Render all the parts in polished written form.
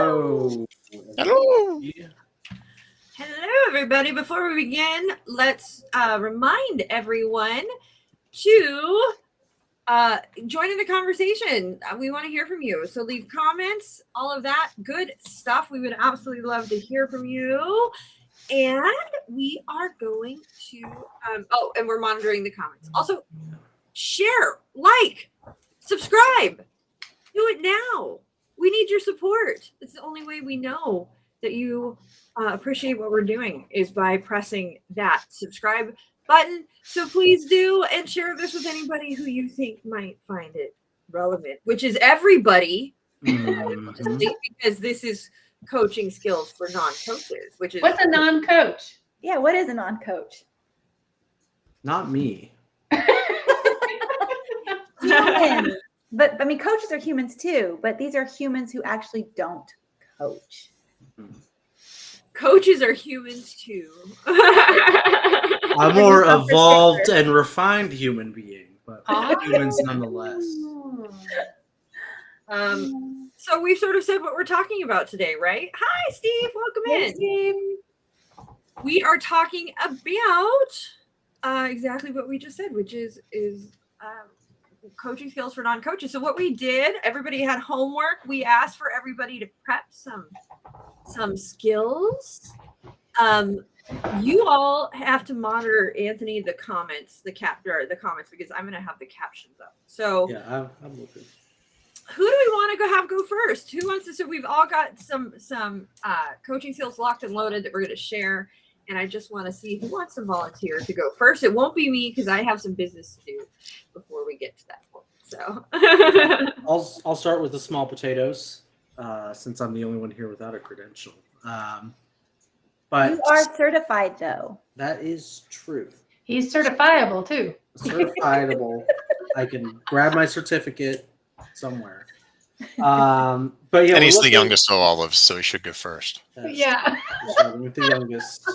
Hello. Hello. Hello, everybody. Before we begin, let's remind everyone to join in the conversation. We want to hear from you. So leave comments, all of that good stuff. We would absolutely love to hear from you. And we are going to, and we're monitoring the comments. Also, share, like, subscribe. Do it now. We need your support. It's the only way we know that you appreciate what we're doing is by pressing that subscribe button. So please do, and share this with anybody who you think might find it relevant, which is everybody. Because this is coaching skills for non-coaches, which is what's a non-coach? Yeah, what is a non-coach? Not me. Humans. But I mean, coaches are humans too, but these are humans who actually don't coach. Coaches are humans too. A more evolved and refined human being, but humans nonetheless. So we've sort of said what we're talking about today, right? Hi, Steve. Welcome in. Steve. We are talking about exactly what we just said, which is coaching skills for non-coaches. So what we did, everybody had homework. We asked for everybody to prep some skills. You all have to monitor, Anthony, the comments, the comments, because I'm going to have the captions up. So yeah, I'm looking. Who do we want to go first? Who wants to? So we've all got some coaching skills locked and loaded that we're going to share. And I just want to see who wants to volunteer to go first. It won't be me because I have some business to do before we get to that point. So I'll start with the small potatoes, since I'm the only one here without a credential. But you are certified, though. That is true. He's certifiable too. Certifiable. I can grab my certificate somewhere. But yeah, and he's the youngest of all of us, so he should go first. Yeah. Starting with the youngest.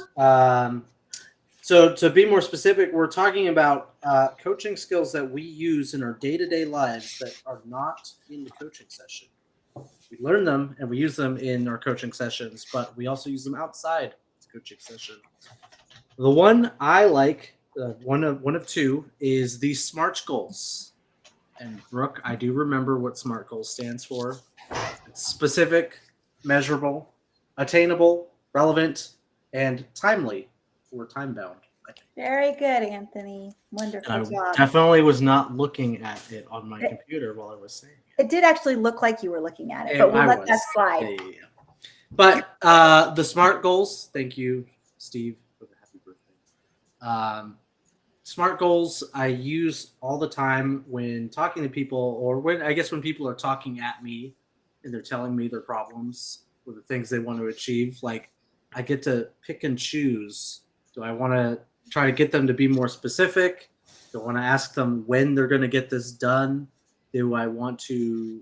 So to be more specific, we're talking about coaching skills that we use in our day-to-day lives that are not in the coaching session. We learn them and we use them in our coaching sessions, but we also use them outside the coaching session. The one I like, one of two, is the SMART goals. And Brooke, I do remember what SMART goals stands for. It's specific, measurable, attainable, relevant, and timely, or time-bound. Very good, Anthony. Wonderful job. Definitely was not looking at it on my computer while I was saying it. It did actually look like you were looking at it, but we'll let that slide. Yeah. But the SMART goals, thank you, Steve, for the happy birthday. SMART goals I use all the time when talking to people, or when people are talking at me and they're telling me their problems or the things they want to achieve. Like, I get to pick and choose. Do I want to try to get them to be more specific? Do I want to ask them when they're going to get this done? Do I want to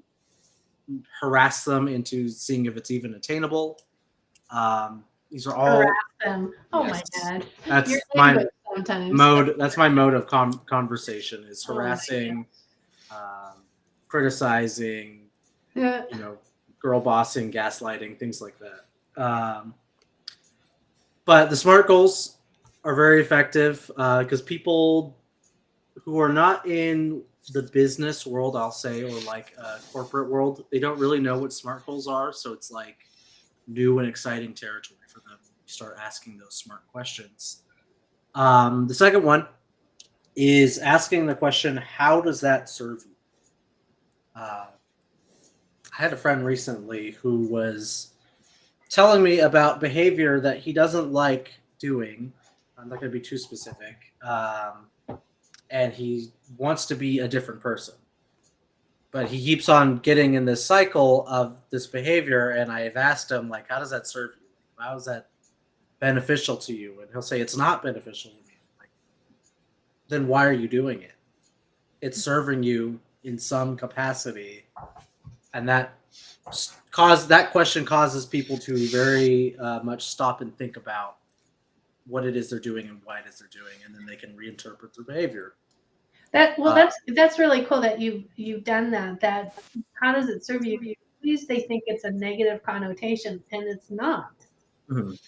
harass them into seeing if it's even attainable? These are all harass them. Oh my God. That's my mode. That's my mode of conversation is harassing, criticizing, girl bossing, gaslighting, things like that. But the SMART goals are very effective because people who are not in the business world, I'll say, or like corporate world, they don't really know what SMART goals are. So it's like new and exciting territory for them. You start asking those SMART questions. The second one is asking the question, how does that serve you? I had a friend recently who was telling me about behavior that he doesn't like doing. I'm not going to be too specific. And he wants to be a different person. But he keeps on getting in this cycle of this behavior, and I've asked him, like, how does that serve you? How is that beneficial to you? And he'll say, it's not beneficial to me. Like, then why are you doing it? It's serving you in some capacity. And that question causes people to very much stop and think about what it is they're doing and why it is they're doing, and then they can reinterpret their behavior. That's really cool that you've done that. That how does it serve you? least they think it's a negative connotation, and it's not. Mhm.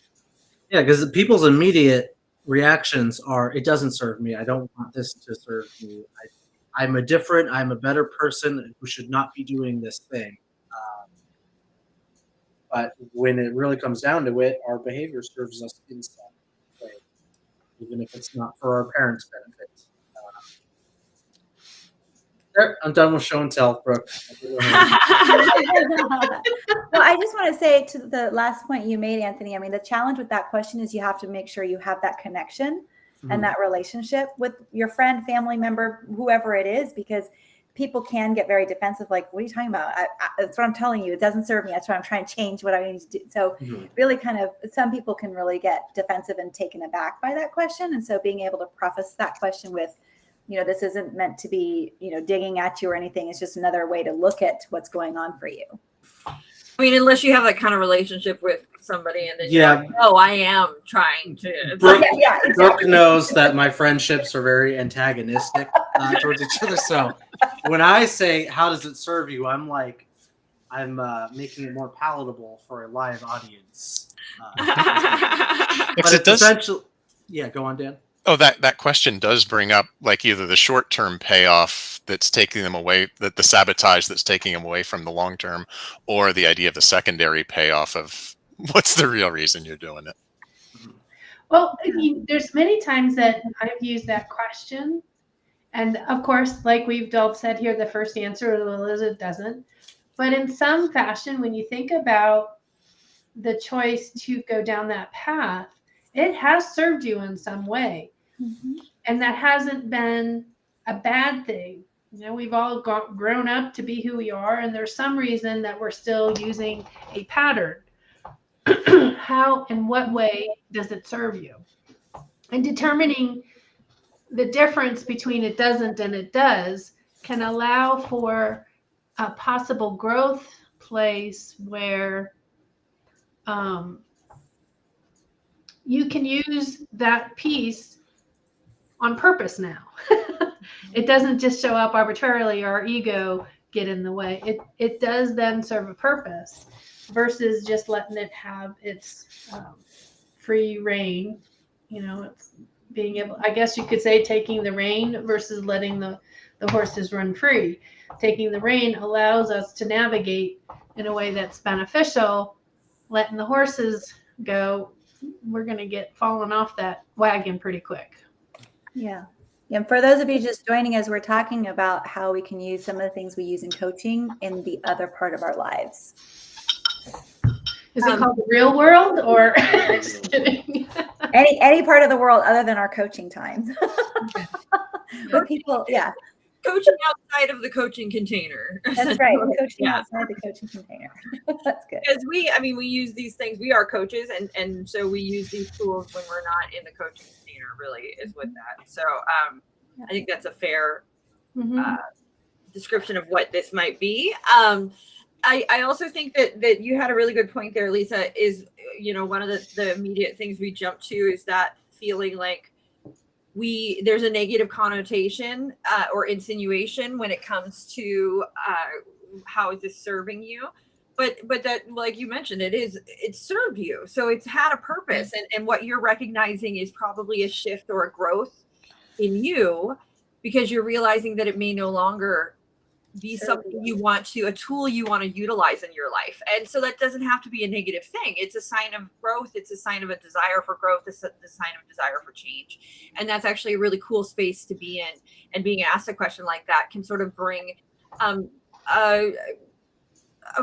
Yeah, because people's immediate reactions are, "It doesn't serve me. I don't want this to serve me. I'm a better person who should not be doing this thing." But when it really comes down to it, our behavior serves us in some way, even if it's not for our parents' benefit. There, I'm done with show and tell, Brooke. Well, I just want to say to the last point you made, Anthony, I mean, the challenge with that question is you have to make sure you have that connection and that relationship with your friend, family member, whoever it is, because people can get very defensive. Like, what are you talking about? That's what I'm telling you. It doesn't serve me. That's why I'm trying to change what I need to do. So really kind of, some people can really get defensive and taken aback by that question. And so being able to preface that question with, this isn't meant to be, digging at you or anything. It's just another way to look at what's going on for you. I mean, unless you have that kind of relationship with somebody, and then you're like, oh, I am trying to. Brooke, Brooke knows that my friendships are very antagonistic towards each other. So when I say, "How does it serve you?" I'm like, I'm making it more palatable for a live audience. But it does. Yeah, go on, Dan. Oh, that question does bring up like either the short-term payoff that's taking them away, that the sabotage that's taking them away from the long-term, or the idea of the secondary payoff of what's the real reason you're doing it. Well, there's many times that I've used that question. And of course, like we've all said here, the first answer is it doesn't. But in some fashion, when you think about the choice to go down that path, it has served you in some way. And that hasn't been a bad thing. We've all grown up to be who we are, and there's some reason that we're still using a pattern. How and what way does it serve you? And determining the difference between it doesn't and it does can allow for a possible growth place where you can use that piece on purpose now. It doesn't just show up arbitrarily or our ego get in the way. It does then serve a purpose versus just letting it have its free reign. It's being able, I guess you could say, taking the rein versus letting the horses run free. Taking the rein allows us to navigate in a way that's beneficial. Letting the horses go, we're going to get fallen off that wagon pretty quick. Yeah. And for those of you just joining us, we're talking about how we can use some of the things we use in coaching in the other part of our lives. Is it called the real world, or just kidding? Any part of the world other than our coaching time. With people, yeah. Coaching outside of the coaching container. That's right. Coaching outside the coaching container. That's good. Because we use these things. We are coaches, and so we use these tools when we're not in the coaching container, really, is with that. So I think that's a fair description of what this might be. I also think that you had a really good point there, Lisa, is, one of the immediate things we jump to is that feeling like there's a negative connotation or insinuation when it comes to how is this serving you, but that, like you mentioned, it served you, so it's had a purpose, and what you're recognizing is probably a shift or a growth in you, because you're realizing that it may no longer be something a tool you want to utilize in your life. And so that doesn't have to be a negative thing. It's a sign of growth. It's a sign of a desire for growth. It's a sign of desire for change. And that's actually a really cool space to be in. And being asked a question like that can sort of bring a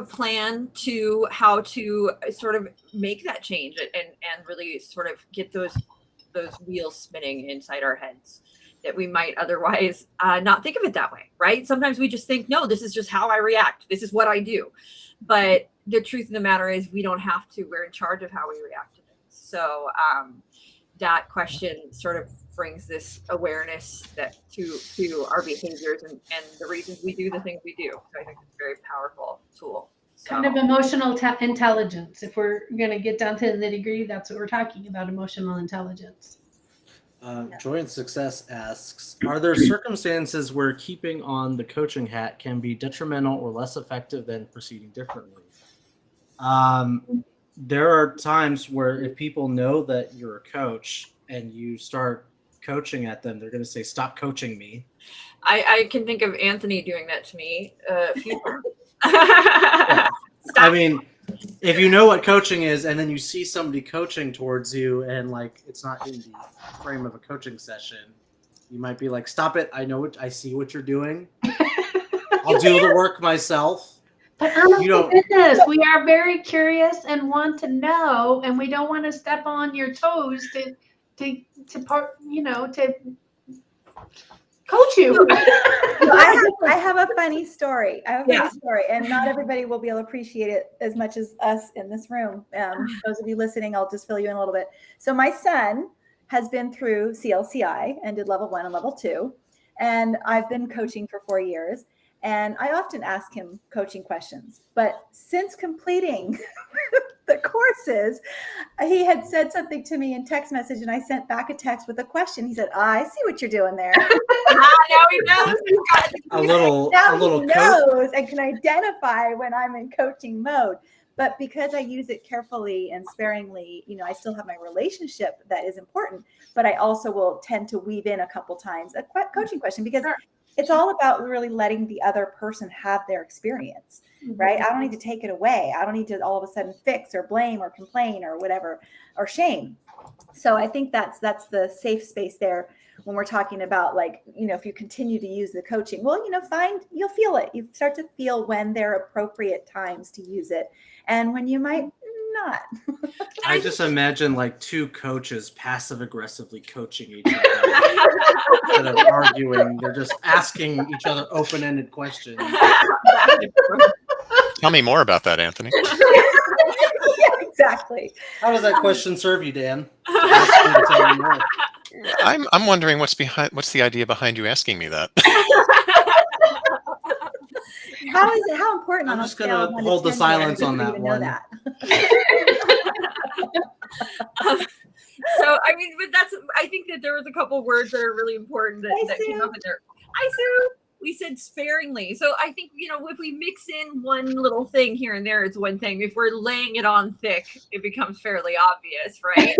plan to how to sort of make that change and really sort of get those wheels spinning inside our heads, that we might otherwise not think of it that way, right? Sometimes we just think, no, this is just how I react. This is what I do. But the truth of the matter is we don't have to. We're in charge of how we react to things. So that question sort of brings this awareness to our behaviors and the reasons we do the things we do. So I think it's a very powerful tool. So. Kind of emotional intelligence. If we're going to get down to the nitty-gritty, that's what we're talking about, emotional intelligence. Joy and Success asks, are there circumstances where keeping on the coaching hat can be detrimental or less effective than proceeding differently? There are times where if people know that you're a coach and you start coaching at them, they're going to say, stop coaching me. I can think of Anthony doing that to me a few times. Yeah. I mean, if you know what coaching is and then you see somebody coaching towards you and like it's not in the frame of a coaching session, you might be like, stop it. I see what you're doing. I'll do the work myself. But oh my goodness, we are very curious and want to know, and we don't want to step on your toes to coach you. I have a funny story. And not everybody will be able to appreciate it as much as us in this room. Those of you listening, I'll just fill you in a little bit. So my son has been through CLCI and did level 1 and level 2, and I've been coaching for 4 years. And I often ask him coaching questions, but since completing the courses, he had said something to me in text message, and I sent back a text with a question. He said, I see what you're doing there. Now he knows. A little he knows and can identify when I'm in coaching mode. But because I use it carefully and sparingly, I still have my relationship that is important, but I also will tend to weave in a couple times a coaching question, because it's all about really letting the other person have their experience, right? I don't need to take it away. I don't need to all of a sudden fix or blame or complain or whatever, or shame. So I think that's the safe space there when we're talking about, like, if you continue to use the coaching, well, you'll feel it. You start to feel when there are appropriate times to use it and when you might not. I just imagine like two coaches passive aggressively coaching each other instead of arguing. They're just asking each other open-ended questions. Tell me more about that, Anthony. Yeah, exactly. How does that question serve you, Dan? I'm wondering what's the idea behind you asking me that. How important? I'm just gonna hold the silence on that one. So I mean, but I think that there was a couple words that are really important that came up in there. Hi, Sue. We said sparingly. So I think, if we mix in one little thing here and there, it's one thing. If we're laying it on thick, it becomes fairly obvious, right?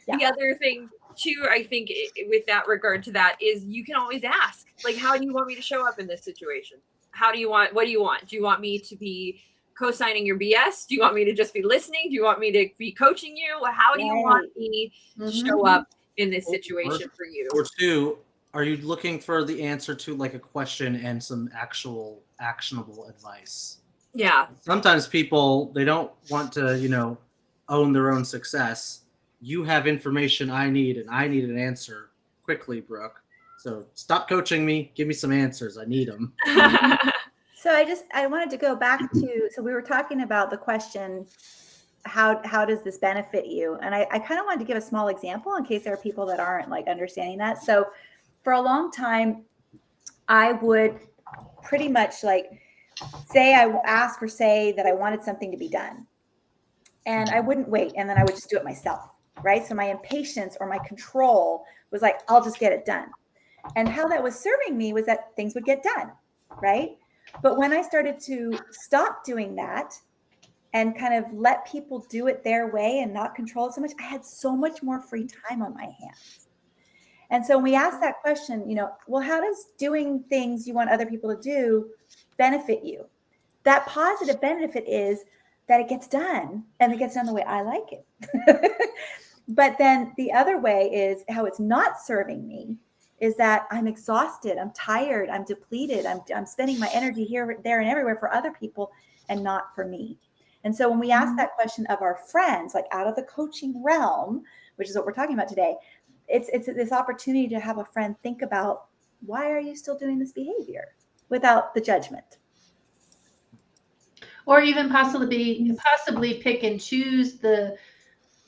The other thing too, I think with that regard to that is you can always ask, like, how do you want me to show up in this situation? What do you want? Do you want me to be co-signing your BS? Do you want me to just be listening? Do you want me to be coaching you? How do you want me to show up in this situation for you? Or two, are you looking for the answer to like a question and some actual actionable advice? Yeah. Sometimes people, they don't want to, own their own success. You have information I need, and I need an answer quickly, Brooke. So stop coaching me. Give me some answers. I need them. So I wanted to go back to, so we were talking about the question, how does this benefit you? And I kind of wanted to give a small example in case there are people that aren't like understanding that. So for a long time, I would pretty much like ask or say that I wanted something to be done. And I wouldn't wait. And then I would just do it myself, right? So my impatience or my control was like, I'll just get it done. And how that was serving me was that things would get done, right? But when I started to stop doing that and kind of let people do it their way and not control it so much, I had so much more free time on my hands. And so when we ask that question, well, how does doing things you want other people to do benefit you? That positive benefit is that it gets done, and it gets done the way I like it. But then the other way is how it's not serving me is that I'm exhausted, I'm tired, I'm depleted, I'm spending my energy here, there, and everywhere for other people and not for me. And so when we ask that question of our friends, like out of the coaching realm, which is what we're talking about today, it's this opportunity to have a friend think about, why are you still doing this behavior without the judgment? Or even possibly pick and choose the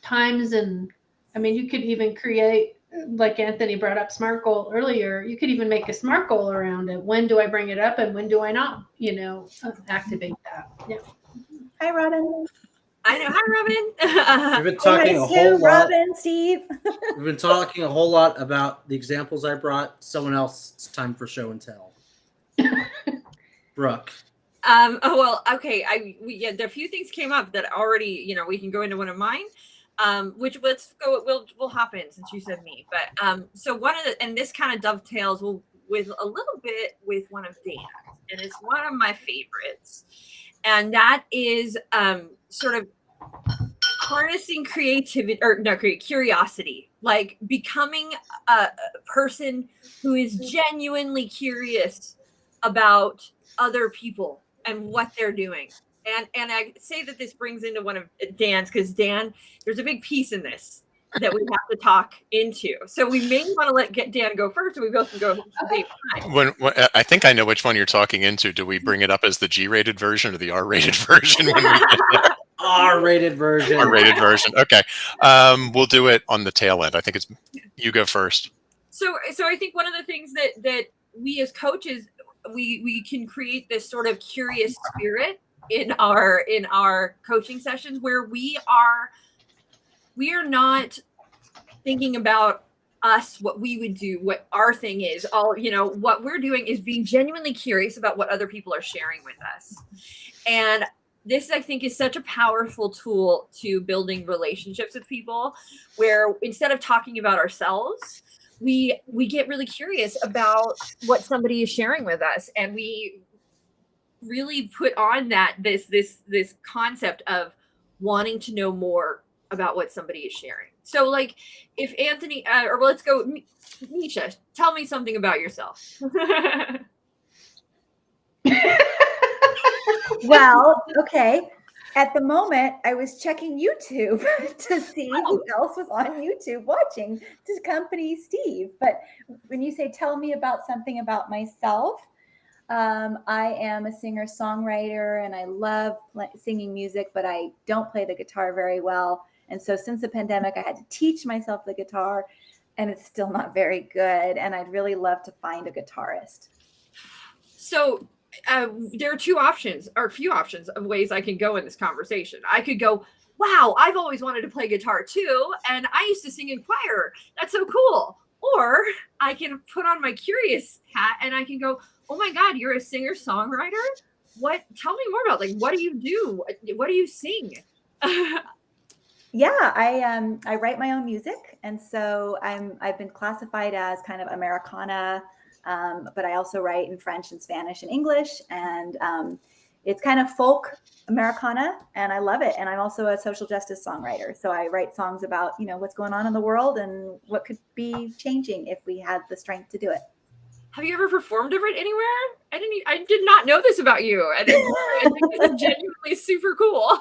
times. And I mean, you could even create, like Anthony brought up SMART goal earlier, you could even make a SMART goal around it. When do I bring it up and when do I not, activate that? Yeah. Hi, Robin. I know. Hi, We've been Oh, talking a it's whole him, lot. Robin, Steve. We've been talking a whole lot about the examples I brought. Someone else, it's time for show and tell. Brooke. Oh well, okay. Yeah, there a few things came up that already, we can go into one of mine. Which let's go. We'll hop in since you said me. But so one of the, and this kind of dovetails with a little bit with one of Dan's, and it's one of my favorites, and that is sort of harnessing creativity or no, curiosity, like becoming a person who is genuinely curious about other people and what they're doing. And I say that this brings into one of Dan's, because Dan, there's a big piece in this that we have to talk into. So we may want to let Dan go first, and we both can go at the same time. When I think I know which one you're talking into. Do we bring it up as the G-rated version or the R-rated version? When we R-rated version. R-rated version. Okay. We'll do it on the tail end. I think it's you go first. So I think one of the things that we as coaches, we can create this sort of curious spirit in our coaching sessions where we are not thinking about us, what we would do, what our thing is. All, what we're doing is being genuinely curious about what other people are sharing with us. And this, I think, is such a powerful tool to building relationships with people, where instead of talking about ourselves, we get really curious about what somebody is sharing with us, and we really put on that this concept of wanting to know more about what somebody is sharing. So, like, if Anthony, or let's go, Misha, tell me something about yourself. Well, okay. At the moment, I was checking YouTube to see who else was on YouTube watching to accompany Steve. But when you say tell me about something about myself, I am a singer-songwriter and I love singing music, but I don't play the guitar very well. And so since the pandemic, I had to teach myself the guitar, and it's still not very good. And I'd really love to find a guitarist. So there are a few options of ways I can go in this conversation. I could go, wow, I've always wanted to play guitar too, and I used to sing in choir. That's so cool. Or I can put on my curious hat and I can go, oh my God, you're a singer-songwriter? What? Tell me more about, like, what do you do? What do you sing? Yeah, I write my own music, and so I've been classified as kind of Americana, but I also write in French and Spanish and English, and it's kind of folk Americana, and I love it. And I'm also a social justice songwriter, so I write songs about what's going on in the world and what could be changing if we had the strength to do it. Have you ever performed of it anywhere? I did not know this about you. I think this is genuinely super cool.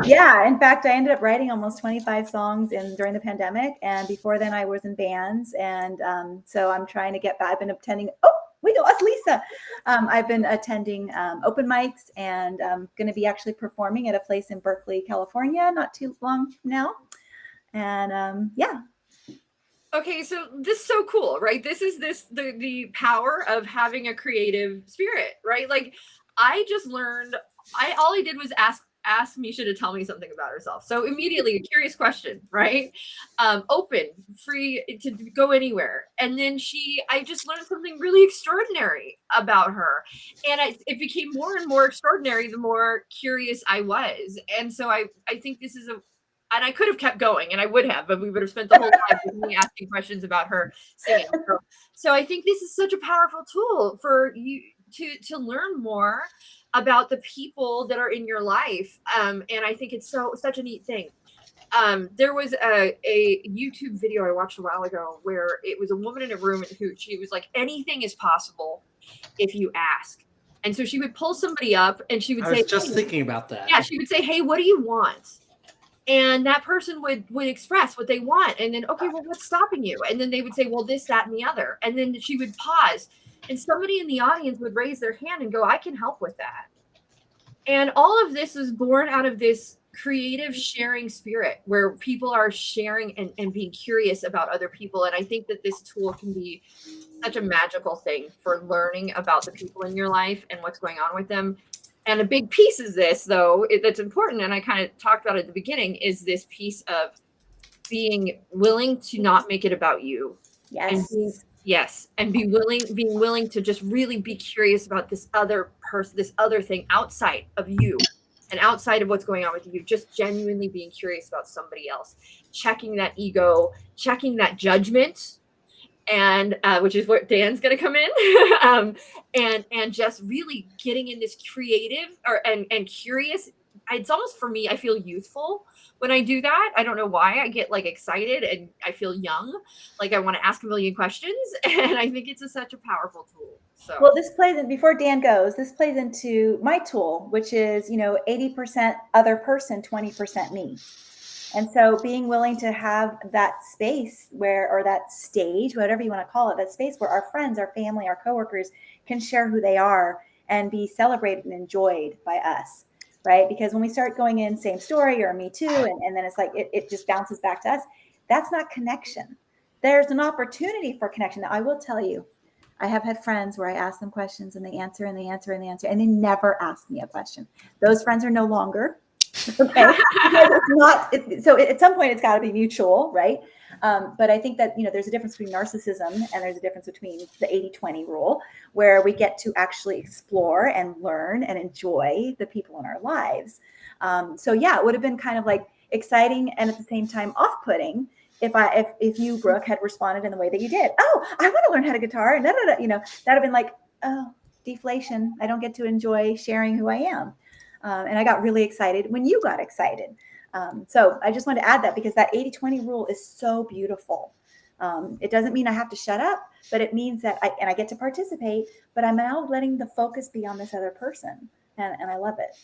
Yeah, in fact, I ended up writing almost 25 songs during the pandemic, and before then I was in bands, and so I'm trying to get back. I've been attending. Oh, we lost Lisa. I've been attending open mics, and I'm going to be actually performing at a place in Berkeley, California, not too long from now. And yeah. Okay, so this is so cool, right? This is the power of having a creative spirit, right? Like, I just learned, all I did was ask Misha to tell me something about herself. So immediately, a curious question, right? Open, free to go anywhere. And then I just learned something really extraordinary about her. And it became more and more extraordinary the more curious I was. And so I think this is and I could have kept going, and I would have, but we would have spent the whole time with me asking questions about her singing. So I think this is such a powerful tool for you to learn more about the people that are in your life. And I think it's such a neat thing. There was a YouTube video I watched a while ago where it was a woman in a room who she was like, anything is possible if you ask. And so she would pull somebody up and she would say, I was just thinking about that. Yeah, she would say, hey, what do you want? And that person would express what they want. And then, okay, well, what's stopping you? And then they would say, well, this, that, and the other. And then she would pause. And somebody in the audience would raise their hand and go, I can help with that. And all of this is born out of this creative sharing spirit where people are sharing and being curious about other people. And I think that this tool can be such a magical thing for learning about the people in your life and what's going on with them. And a big piece of this, though, that's important, and I kind of talked about it at the beginning, is this piece of being willing to not make it about you. Yes. And being willing to just really be curious about this other person, this other thing outside of you and outside of what's going on with you. Just genuinely being curious about somebody else, checking that ego, checking that judgment, and which is where Dan's going to come in, and just really getting in this creative and curious. It's almost, for me, I feel youthful when I do that. I don't know why. I get like excited and I feel young, like I want to ask a million questions, and I think it's such a powerful tool. So, well, this plays in, before Dan goes, this plays into my tool, which is 80% other person, 20% me. And so being willing to have that space or that stage, whatever you want to call it, that space where our friends, our family, our coworkers can share who they are and be celebrated and enjoyed by us, right? Because when we start going in same story or me too, and then it's like, it just bounces back to us. That's not connection. There's an opportunity for connection. Now, I will tell you, I have had friends where I ask them questions and they answer and they answer and they answer, and they never ask me a question. Those friends are no longer. Okay. Because it's not, so at some point it's got to be mutual, right? But I think that, there's a difference between narcissism and there's a difference between the 80-20 rule, where we get to actually explore and learn and enjoy the people in our lives. So yeah, it would have been kind of like exciting and at the same time off-putting if you, Brooke, had responded in the way that you did. Oh, I want to learn how to guitar, and that'd have been like, oh, deflation. I don't get to enjoy sharing who I am. And I got really excited when you got excited. So I just wanted to add that, because that 80-20 rule is so beautiful. It doesn't mean I have to shut up, but it means that I get to participate, but I'm now letting the focus be on this other person. And I love it.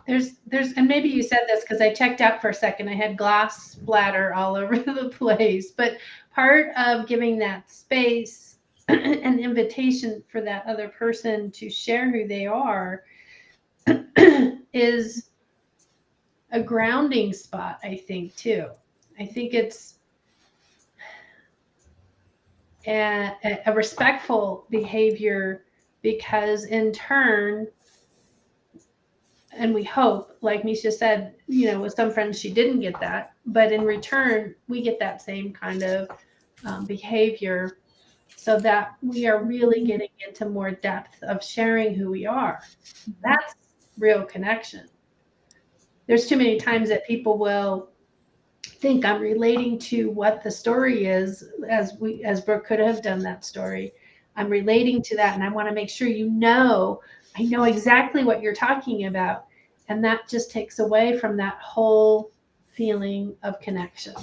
And maybe you said this because I checked out for a second. I had glass splatter all over the place, but part of giving that space an invitation for that other person to share who they are is a grounding spot, I think, too. I think it's a respectful behavior, because in turn, and we hope, like Misha said, with some friends she didn't get that, but in return, we get that same kind of behavior, so that we are really getting into more depth of sharing who we are. That's real connection. There's too many times that people will think I'm relating to what the story is, as Brooke could have done that story. I'm relating to that, and I want to make sure I know exactly what you're talking about. And that just takes away from that whole feeling of connection.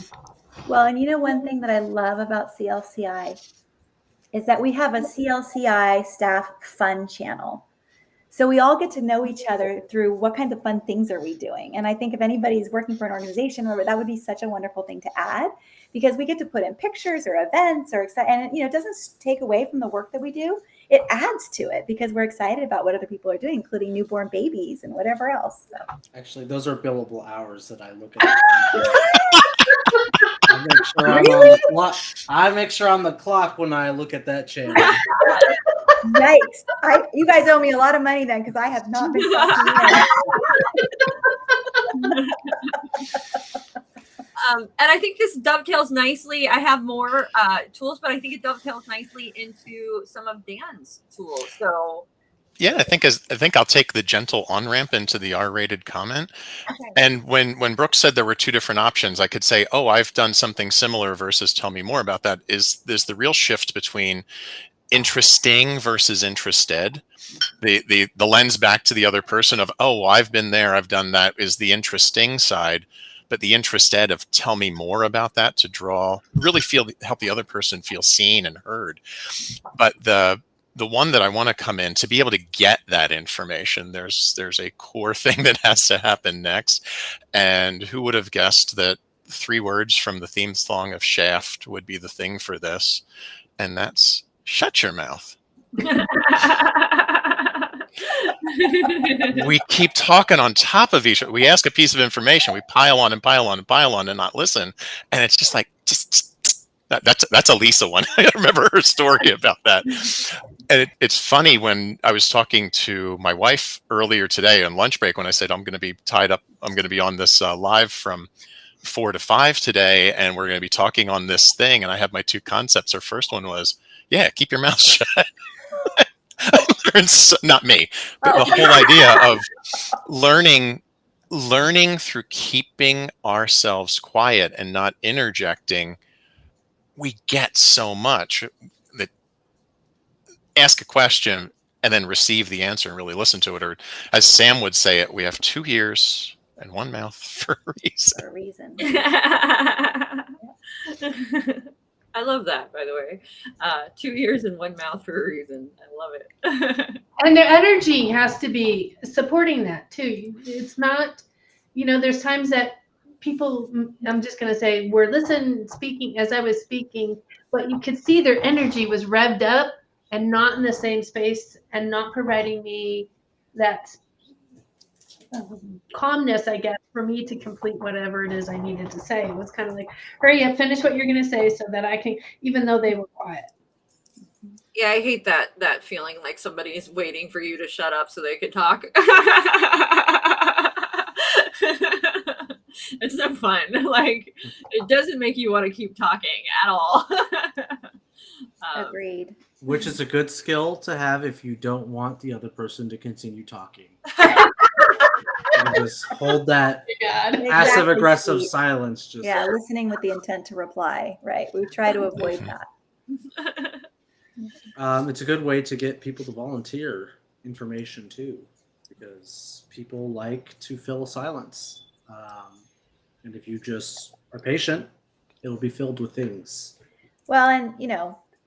Well, and one thing that I love about CLCI is that we have a CLCI staff fun channel. So we all get to know each other through what kinds of fun things are we doing. And I think if anybody's working for an organization, that would be such a wonderful thing to add, because we get to put in pictures or events and it doesn't take away from the work that we do. It adds to it, because we're excited about what other people are doing, including newborn babies and whatever else. So. Actually, those are billable hours that I look at. I make sure I'm Really? on the clock. I make sure I'm on the clock when I look at that channel. Yikes. You guys owe me a lot of money then, because I have not been and I think this dovetails nicely. I have more tools, but I think it dovetails nicely into some of Dan's tools. So yeah, I think I'll take the gentle on-ramp into the R-rated comment. Okay. And when Brooke said there were two different options, I could say, oh, I've done something similar versus tell me more about that. There's the real shift between interesting versus interested. The lens back to the other person of, oh, I've been there, I've done that, is the interesting side. But the interested of tell me more about that, to help the other person feel seen and heard. But the one that I want to come in to be able to get that information, there's a core thing that has to happen next. And who would have guessed that 3 words from the theme song of Shaft would be the thing for this? And that's shut your mouth. We keep talking on top of each other. We ask a piece of information, we pile on and pile on and pile on and not listen. And it's just like, that's a Lisa one. I remember her story about that. And it's funny, when I was talking to my wife earlier today on lunch break, when I said I'm going to be tied up, I'm going to be on this live from 4 to 5 today, and we're going to be talking on this thing. And I have my two concepts. Her first one was, yeah, keep your mouth shut. I learned not me, but the whole idea of learning through keeping ourselves quiet and not interjecting. We get so much that ask a question and then receive the answer and really listen to it. Or as Sam would say it, we have 2 ears and 1 mouth for a reason. For a reason. I love that, by the way. 2 ears and 1 mouth for a reason. I love it. And their energy has to be supporting that too. It's not, there's times that people, I'm just going to say, were speaking as I was speaking, but you could see their energy was revved up and not in the same space and not providing me that calmness, I guess, for me to complete whatever it is I needed to say. It was kind of like, hurry up, finish what you're going to say so that I can, even though they were quiet. Yeah, I hate that feeling like somebody is waiting for you to shut up so they can talk. It's no fun. Like, it doesn't make you want to keep talking at all. Agreed. Which is a good skill to have if you don't want the other person to continue talking. Just hold that passive aggressive silence. Just listening with the intent to reply. Right. We try to avoid that. It's a good way to get people to volunteer information too, because people like to fill silence. And if you just are patient, it'll be filled with things. Well, and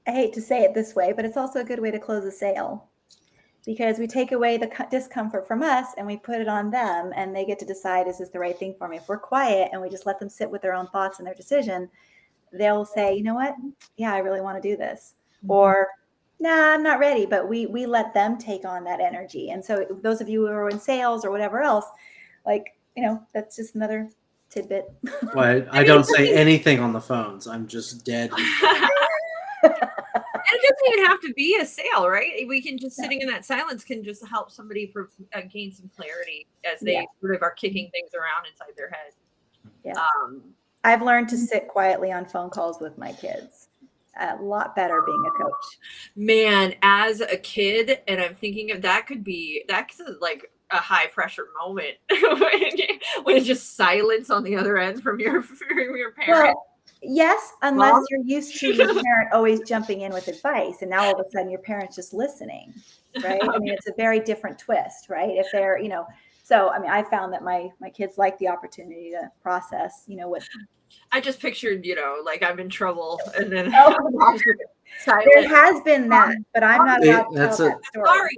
I hate to say it this way, but it's also a good way to close a sale, because we take away the discomfort from us and we put it on them, and they get to decide, is this the right thing for me? If we're quiet and we just let them sit with their own thoughts and their decision, they'll say, you know what? Yeah, I really want to do this. Mm-hmm. Or, nah, I'm not ready. But we let them take on that energy. And so those of you who are in sales or whatever else, that's just another tidbit. Well, I don't say anything on the phones. I'm just dead. It doesn't even have to be a sale, right? We can just, sitting in that silence can just help somebody gain some clarity as they sort of are kicking things around inside their head. Yeah. I've learned to sit quietly on phone calls with my kids. A lot better being a coach. Man, as a kid, and I'm thinking of that's like a high pressure moment when it's just silence on the other end from your parent. Well, yes, unless you're used to your parent always jumping in with advice, and now all of a sudden your parent's just listening, right? I mean, it's a very different twist, right? If they're, so I mean, I found that my kids like the opportunity to process, what. I just pictured, like I'm in trouble, and then there has been that, but I'm not allowed to tell that story. Sorry,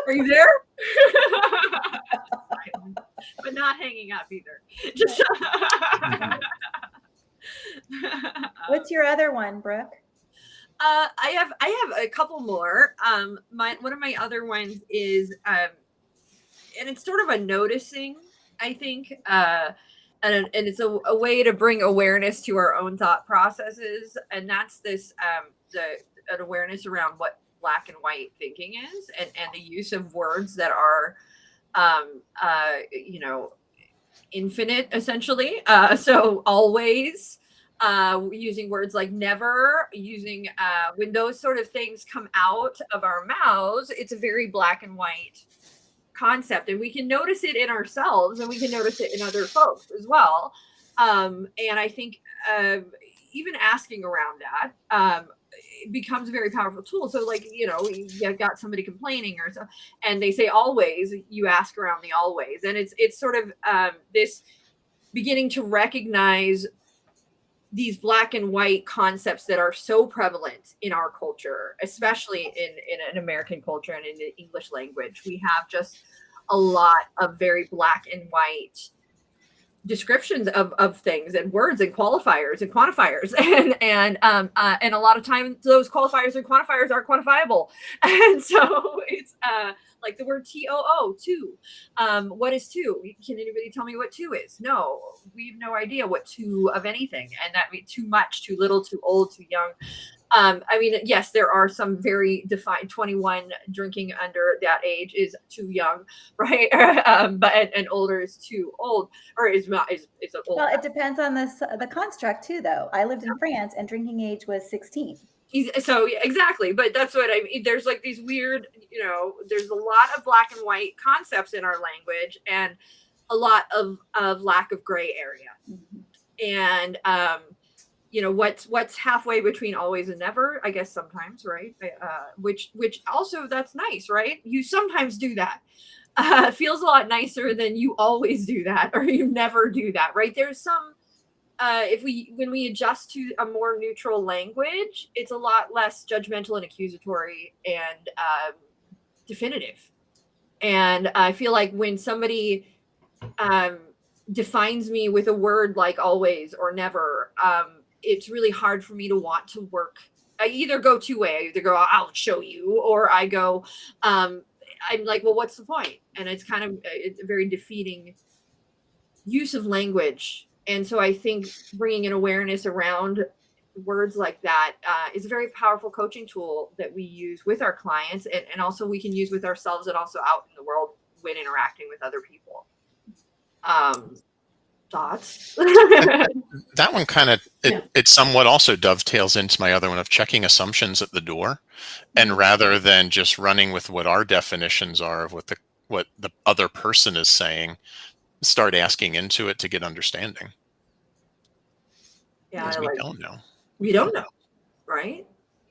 are you there? But not hanging up either. Just. What's your other one, Brooke? I have a couple more. One of my other ones is, and it's sort of a noticing, I think, and it's a way to bring awareness to our own thought processes, and that's this an awareness around what black and white thinking is, and the use of words that are, infinite, essentially. So always. Using words like never, using when those sort of things come out of our mouths, it's a very black and white concept, and we can notice it in ourselves, and we can notice it in other folks as well. And I think even asking around that it becomes a very powerful tool. So, like, you've got somebody complaining or so, and they say always, you ask around the always, and it's sort of this beginning to recognize these black and white concepts that are so prevalent in our culture, especially in an American culture and in the English language. We have just a lot of very black and white descriptions of things and words and qualifiers and quantifiers, and a lot of times those qualifiers and quantifiers are quantifiable, and so it's like the word TOO, two. What is two? Can anybody tell me what two is? No, we have no idea what two of anything, and that means too much, too little, too old, too young. I mean, yes, there are some very defined 21 drinking under that age is too young, right? But and older is too old, or is not is an old. Well, it depends on the construct too, though. I lived in France, and drinking age was 16. So yeah, exactly, but that's what I mean. There's like these weird, there's a lot of black and white concepts in our language, and a lot of lack of gray area. And what's halfway between always and never, I guess sometimes, right? Which also, that's nice, right? You sometimes do that. Feels a lot nicer than you always do that, or you never do that, right? There's some when we adjust to a more neutral language, it's a lot less judgmental and accusatory and definitive. And I feel like when somebody defines me with a word like always or never, it's really hard for me to want to work. I either go two-way. I either go, I'll show you, or I go, I'm like, well, what's the point? And it's it's a very defeating use of language. And so I think bringing an awareness around words like that is a very powerful coaching tool that we use with our clients, and also we can use with ourselves and also out in the world when interacting with other people. Thoughts? That one kind of it somewhat also dovetails into my other one of checking assumptions at the door, and rather than just running with what our definitions are of what the other person is saying, start asking into it to get understanding. Yeah, because we don't know. We don't know, right?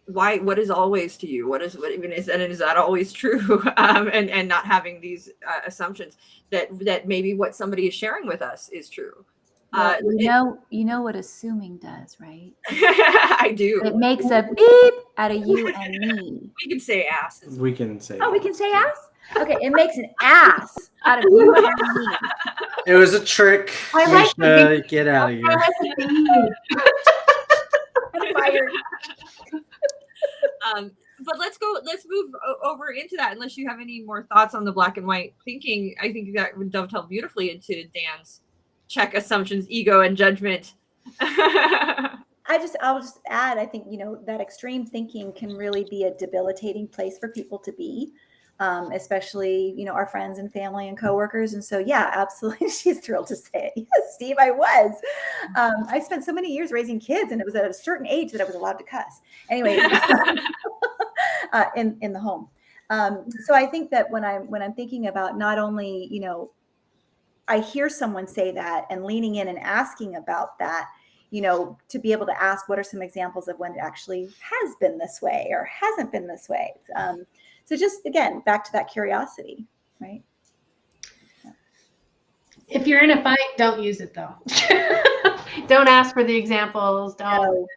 Why? What is always to you? What even is, and is that always true? And not having these assumptions that maybe what somebody is sharing with us is true. Well, you know what assuming does, right? I do. It makes a beep out of you and me. We can say ass. We can say. Oh, we can say ass? Okay, it makes an ass out of you and me. It was a trick. I like Misha, get out of here. I'm fired. But let's move over into that, unless you have any more thoughts on the black and white thinking. I think that would dovetail beautifully into Dan's check assumptions, ego, and judgment. I'll just add, I think, that extreme thinking can really be a debilitating place for people to be, especially, our friends and family and coworkers. And so, yeah, absolutely. She's thrilled to say it. Yes, Steve, I was. I spent so many years raising kids, and it was at a certain age that I was allowed to cuss. Anyway, in the home. So I think that when I'm thinking about not only, I hear someone say that and leaning in and asking about that, to be able to ask what are some examples of when it actually has been this way or hasn't been this way. So just, again, back to that curiosity, right? If you're in a fight, don't use it though. Don't ask for the examples. Don't.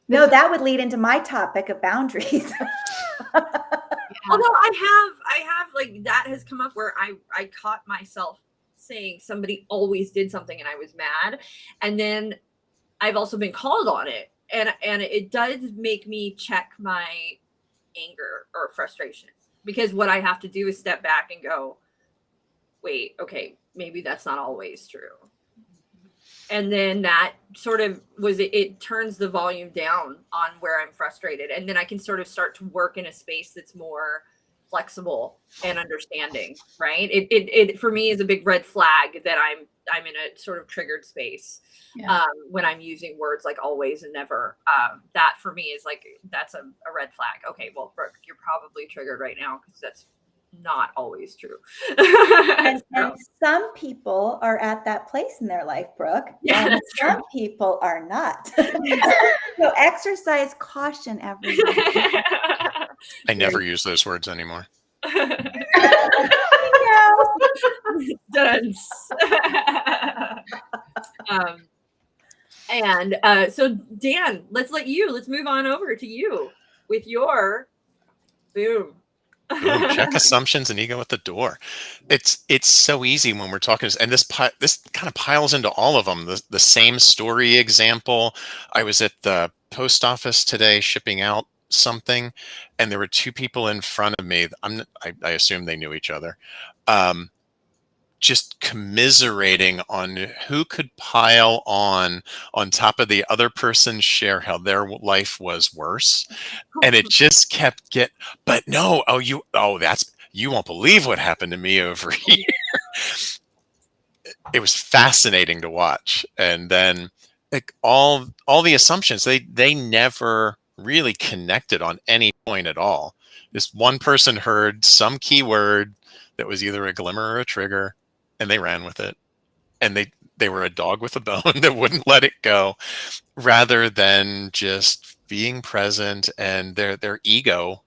No, that would lead into my topic of boundaries. Although I have like that has come up where I caught myself saying somebody always did something and I was mad, and then I've also been called on it, and it does make me check my anger or frustration, because what I have to do is step back and go, wait, okay, maybe that's not always true. And then that sort of it turns the volume down on where I'm frustrated. And then I can sort of start to work in a space that's more flexible and understanding, right? It for me is a big red flag that I'm in a sort of triggered space when I'm using words like always and never. That for me is like, that's a red flag. Okay, well, Brooke, you're probably triggered right now because that's not always true. And some people are at that place in their life, Brooke, Yeah, and some people are not. So exercise caution, everyone. I never use those words anymore. Done. So Dan, let's move on over to you with your boom. Ooh, check assumptions and ego at the door. It's so easy when we're talking, and this kind of piles into all of them. The same story example. I was at the post office today shipping out something, and there were two people in front of me. I assume they knew each other. just commiserating on who could pile on top of the other person's share how their life was worse. And it just kept but no, you won't believe what happened to me over here. It was fascinating to watch. And then like all the assumptions, they never really connected on any point at all. This one person heard some keyword that was either a glimmer or a trigger, and they ran with it. And they were a dog with a bone that wouldn't let it go, rather than just being present. And their ego,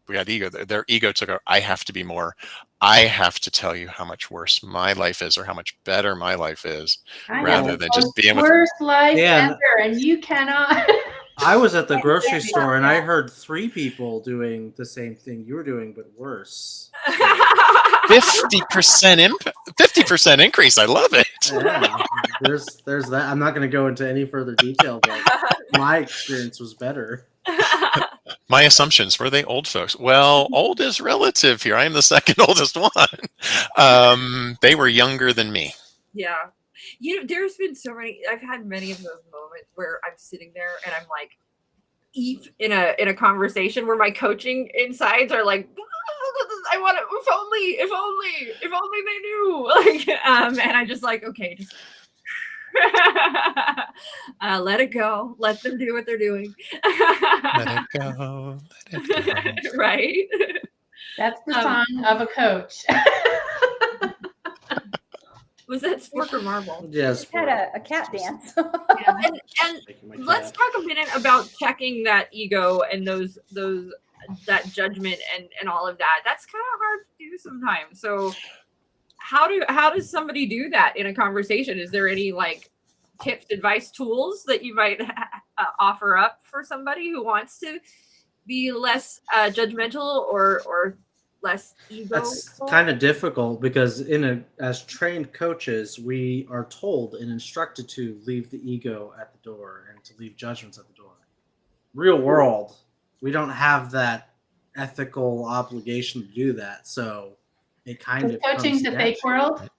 we had ego, their ego took over. I have to be more. I have to tell you how much worse my life is, or how much better my life is, I have rather the than just most being with. worst life And- ever, and you cannot. I was at the grocery can't store and stop I that. heard 3 people doing the same thing you were doing, but worse. 50% increase. I love it. Yeah, there's that. I'm not going to go into any further detail, but my experience was better. My assumptions, were they old folks? Well, old is relative here. I am the second oldest one. They were younger than me. Yeah. There's been so many, I've had many of those moments where I'm sitting there and I'm like in a conversation where my coaching insides are like, I want to, if only they knew. Like, and I just like, okay, just let it go. Let them do what they're doing. Let it go. Let it go. Right? That's the song of a coach. Was that Spork or Marble? Yes. Had a cat dance. And Taking my let's cat. talk a minute about checking that ego and that judgment and all of that. That's kind of hard to do sometimes. So how does somebody do that in a conversation? Is there any like tips, advice, tools that you might offer up for somebody who wants to be less judgmental or less ego? That's kind of difficult because as trained coaches, we are told and instructed to leave the ego at the door and to leave judgments at the door. Real world, we don't have that ethical obligation to do that. So it kind Is of coaching comes the down fake to- world?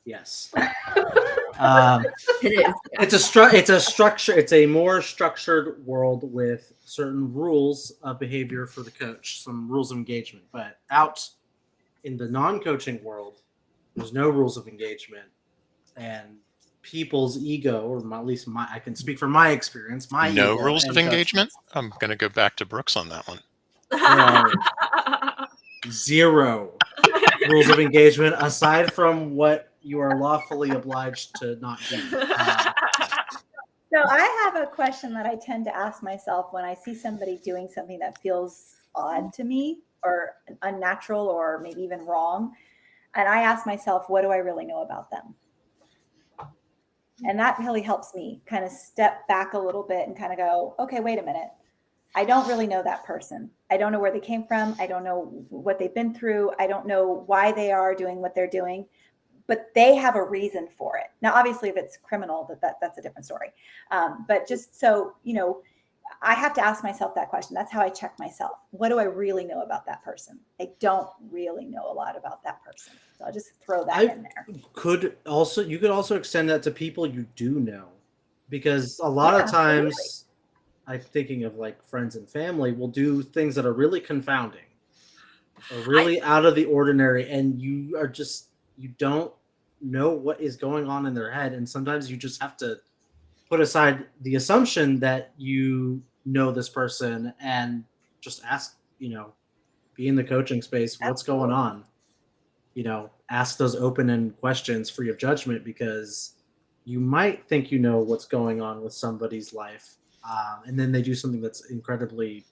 Yes. It is. It's a structure. It's a more structured world with certain rules of behavior for the coach, some rules of engagement. But out in the non-coaching world, there's no rules of engagement, and people's ego, or at least I can speak from my experience. My No ego rules and of engagement. judgments. I'm going to go back to Brooks on that one. There are 0 rules of engagement aside from what you are lawfully obliged to not do. So I have a question that I tend to ask myself when I see somebody doing something that feels odd to me or unnatural or maybe even wrong. And I ask myself, what do I really know about them? And that really helps me kind of step back a little bit and kind of go, okay, wait a minute. I don't really know that person. I don't know where they came from. I don't know what they've been through. I don't know why they are doing what they're doing, but they have a reason for it. Now, obviously, if it's criminal, that's a different story. But just so, I have to ask myself that question. That's how I check myself. What do I really know about that person? I don't really know a lot about that person. So I'll just throw that in there. You could also extend that to people you do know, because a lot of times, I'm thinking of like friends and family will do things that are really confounding or really out of the ordinary, and you don't know what is going on in their head, and sometimes you just have to put aside the assumption that you know this person and just ask, be in the coaching space, what's going on? Ask those open-ended questions free of judgment, because you might think you know what's going on with somebody's life, and then they do something that's incredibly,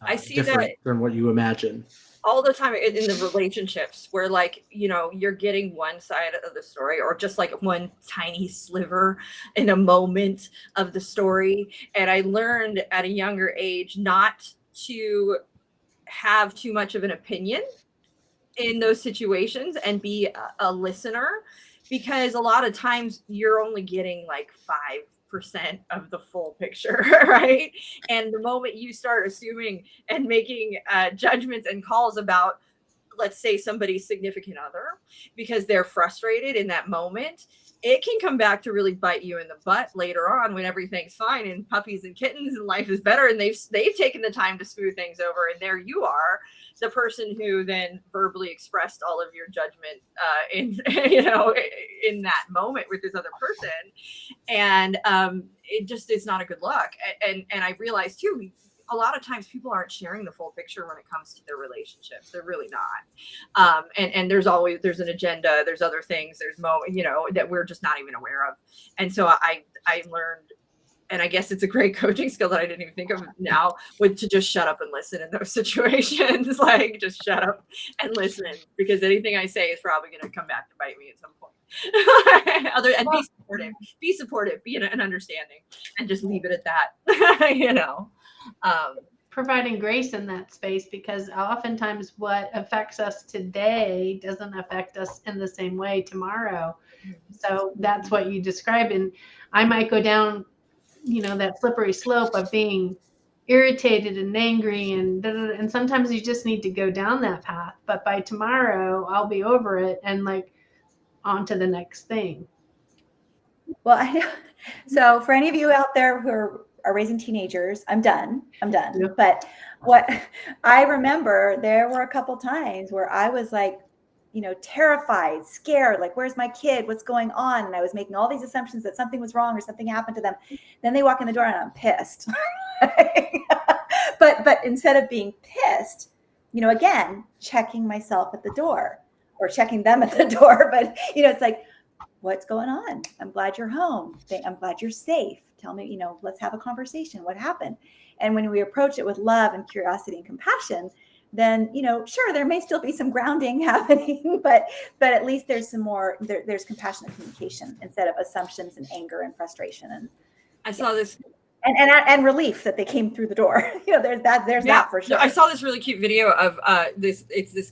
I see different that than what you imagine. all the time in the relationships where like you're getting one side of the story or just like one tiny sliver in a moment of the story. And I learned at a younger age not to have too much of an opinion in those situations and be a listener, because a lot of times you're only getting like 5% of the full picture, right? And the moment you start assuming and making judgments and calls about let's say somebody's significant other, because they're frustrated in that moment, it can come back to really bite you in the butt later on when everything's fine and puppies and kittens and life is better, and they've taken the time to smooth things over, and there you are, the person who then verbally expressed all of your judgment in in that moment with this other person, and it just is not a good look. And I realized too, a lot of times people aren't sharing the full picture when it comes to their relationships. They're really not. And there's an agenda, there's other things, there's that we're just not even aware of. And so I learned, and I guess it's a great coaching skill that I didn't even think of now, to just shut up and listen in those situations. Like, just shut up and listen, because anything I say is probably going to come back to bite me at some point. Be supportive, be an understanding, and just leave it at that. Providing grace in that space, because oftentimes what affects us today doesn't affect us in the same way tomorrow. So that's what you describe. And I might go down, that slippery slope of being irritated and angry, and sometimes you just need to go down that path. But by tomorrow, I'll be over it and like on to the next thing. Well, I know. So for any of you out there who are raising teenagers, I'm done. Yeah. But what I remember, there were a couple times where I was like, terrified, scared, like, where's my kid? What's going on? And I was making all these assumptions that something was wrong or something happened to them. Then they walk in the door and I'm pissed. But instead of being pissed, again, checking myself at the door or checking them at the door. But, it's like, what's going on? I'm glad you're home. I'm glad you're safe. Tell me, let's have a conversation. What happened? And when we approach it with love and curiosity and compassion, then, sure, there may still be some grounding happening, but at least there's some more, there's compassionate communication instead of assumptions and anger and frustration. And I saw this. And relief that they came through the door. There's that for sure. I saw this really cute video of this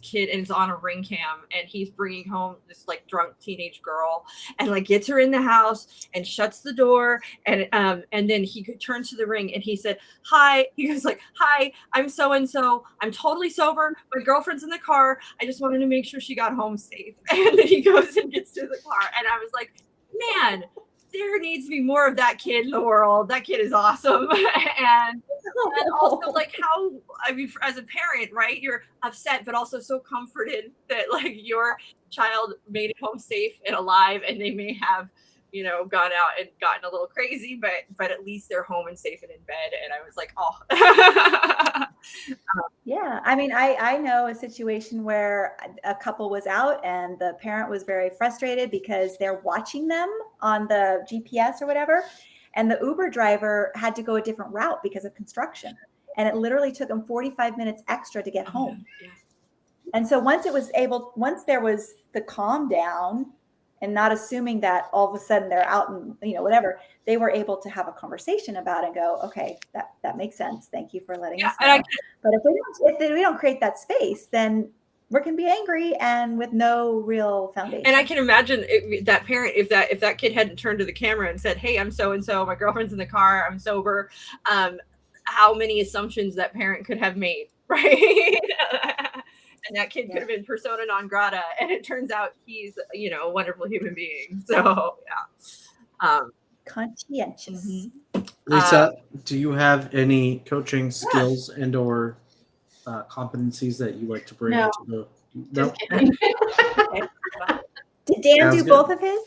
kid, and it's on a ring cam, and he's bringing home this like drunk teenage girl, and like gets her in the house and shuts the door, and then he turns to the ring and he said, "Hi." He goes like, "Hi, I'm so and so. I'm totally sober. My girlfriend's in the car. I just wanted to make sure she got home safe." And then he goes and gets to the car, and I was like, man, there needs to be more of that kid in the world. That kid is awesome. and also like how, I mean, as a parent, right, you're upset, but also so comforted that like your child made it home safe and alive, and they may have, gone out and gotten a little crazy, but at least they're home and safe and in bed. And I was like, oh. Yeah. I mean, I know a situation where a couple was out and the parent was very frustrated because they're watching them on the GPS or whatever. And the Uber driver had to go a different route because of construction. And it literally took them 45 minutes extra to get home. Yeah. And so once there was the calm down, and not assuming that all of a sudden they're out and, whatever, they were able to have a conversation about it and go, okay, that makes sense. Thank you for letting us know. But if we don't create that space, then we can be angry and with no real foundation. And I can imagine that parent, if that kid hadn't turned to the camera and said, "Hey, I'm so-and-so, my girlfriend's in the car, I'm sober," how many assumptions that parent could have made, right? And that kid could have been persona non grata, and it turns out he's, a wonderful human being. So, yeah. Conscientious. Mm-hmm. Lisa, do you have any coaching skills and or competencies that you like to bring No. into the? Just kidding. Did Dan Sounds do good. both of his?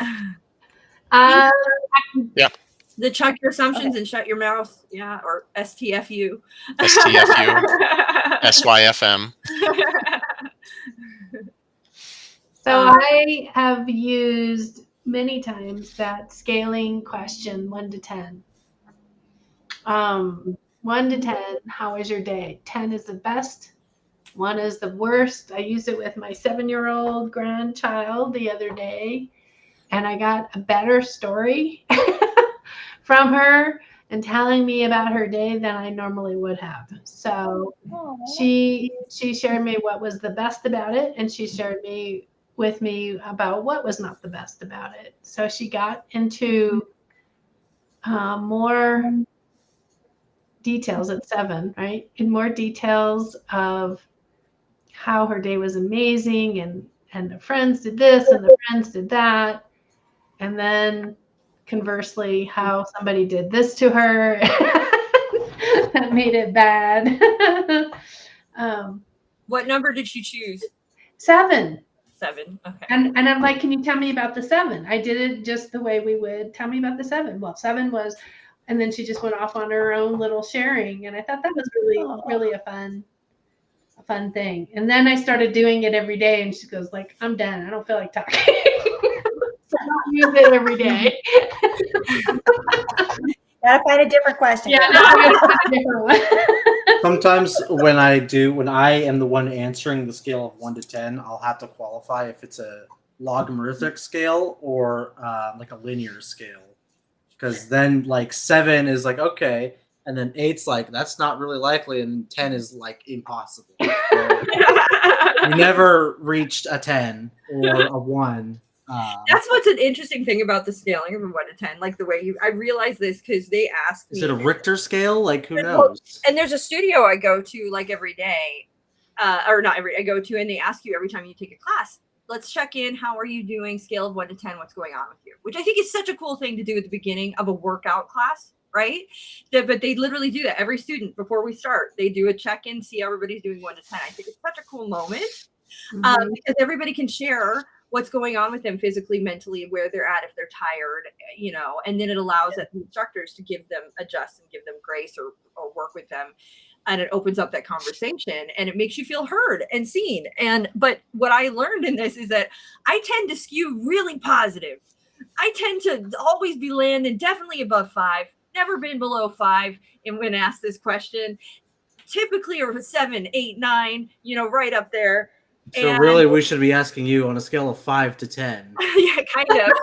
The check your assumptions and shut your mouth. Yeah. Or STFU. STFU. SYFM. So I have used many times that scaling question 1 to 10. 1 to 10, how was your day? 10 is the best. 1 is the worst. I used it with my 7-year-old grandchild the other day, and I got a better story from her and telling me about her day than I normally would have. So she shared me what was the best about it, and she shared with me about what was not the best about it. So she got into more details at 7, right? In more details of how her day was amazing, and the friends did this and the friends did that. And then conversely, how somebody did this to her that made it bad. What number did she choose? 7. 7. Okay. And I'm like, can you tell me about the 7? I did it just the way we would. Tell me about the 7. Well, 7 was, and then she just went off on her own little sharing. And I thought that was really a fun thing. And then I started doing it every day, and she goes like, I'm done. I don't feel like talking. So I'll use it every day. Gotta find a different question. Yeah, no, I gotta find a different one. Sometimes when I am the one answering the scale of 1 to 10, I'll have to qualify if it's a logarithmic scale or like a linear scale, because then like 7 is like okay, and then 8's like that's not really likely, and 10 is like impossible. So we never reached a 10 or a 1. That's what's an interesting thing about the scaling of a 1 to 10. Like the way I realized this because they asked me. Is it a Richter scale? Like who knows? And there's a studio I go to like every day, or not every. I go to, and they ask you every time you take a class. Let's check in. How are you doing? Scale of 1 to 10. What's going on with you? Which I think is such a cool thing to do at the beginning of a workout class, right? But they literally do that. Every student before we start, they do a check-in, see how everybody's doing 1 to 10. I think it's such a cool moment because everybody can share what's going on with them physically, mentally, where they're at, if they're tired, and then it allows the instructors to give them adjust and give them grace or work with them. And it opens up that conversation and it makes you feel heard and seen. But what I learned in this is that I tend to skew really positive. I tend to always be landing definitely above 5, never been below 5. And when asked this question, typically are 7, 8, 9, right up there. So really, we should be asking you on a scale of 5 to 10. Yeah, kind of. Yeah.